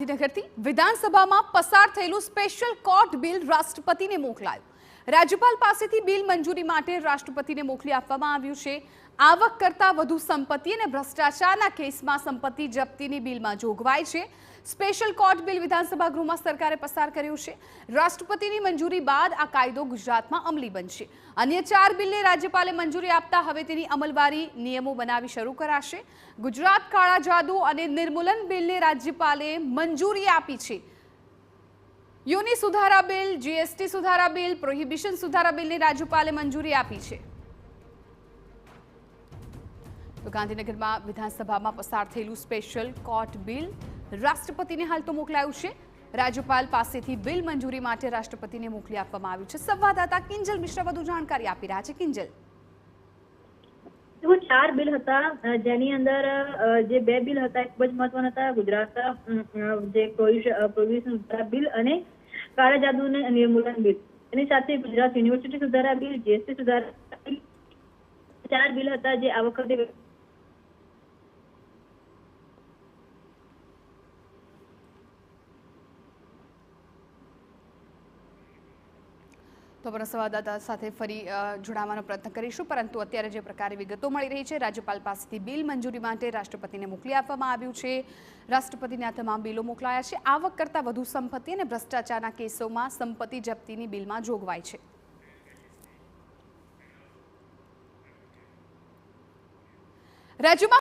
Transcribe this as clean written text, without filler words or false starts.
ગાંધીનગરથી વિધાનસભામાં પસાર થયેલું સ્પેશિયલ કોર્ટ બિલ રાષ્ટ્રપતિને મોકલાયું। રાજ્યપાલ પાસેથી બિલ મંજૂરી માટે રાષ્ટ્રપતિને મોકલી આપવામાં આવ્યું છે। આવક કરતા વધુ સંપત્તિ અને ભ્રષ્ટાચારના કેસમાં સંપત્તિ જપ્તીની બિલમાં જોગવાઈ છે। સ્પેશિયલ કોર્ટ બિલ વિધાનસભા ગૃહમાં સરકારે પસાર કર્યું છે। રાષ્ટ્રપતિની મંજૂરી બાદ આ કાયદો ગુજરાતમાં અમલી બનશે। અન્ય 4 બિલને રાજ્યપાલે મંજૂરી આપતા હવે તેની અમલવારી નિયમો બનાવી શરૂ કરાશે। ગુજરાત કાળા જાદુ અને નિર્મૂલન બિલને રાજ્યપાલે મંજૂરી આપી છે। यूनी सुधारा बिल, जीएसटी सुधारा बिल, प्रोहिबिशन सुधारा बिल ने राज्यपाले मंजूरी आपी है। तो गांधीनगर में विधानसभा में पसार थयेलुं स्पेशल कोर्ट बिल राष्ट्रपति ने हाल तो मोकलायुं छे। राज्यपाल पासेथी बिल मंजूरी माटे राष्ट्रपति ने मोकली आपवामां आव्युं छे। संवाददाता किंजल मिश्रा वधु जाणकारी आपी रह्या छे। किंजल, वो 4 बिल हता जेनी अंदर जे 2 बिल हता खूब ज महत्वना हता। गुजरात जे प्रोविजन सुधारा बिल अने काळा जादू ने निर्मूलन बिल, एनी साथे गुजरात यूनिवर्सिटी सुधारा बिल, जीएसटी सुधारा बिल, 4 बिल हता जे आ वखते तो संवाददाता साथे फरी जोड़ावानो प्रयत्न करीशुं, परंतु अत्यारे जे प्रकारे विगतो मळी रही है, राज्यपाल पासेथी बिल मंजूरी माटे राष्ट्रपतिने मोकली आपवामां आव्युं छे। राष्ट्रपतिने आ तमाम बिलो मोकलाया छे। आवक करता वधु संपत्ति अने भ्रष्टाचाરના केसोमां संपत्ति जप्तीनी बिलमां जोगवाई छे। राज्यमां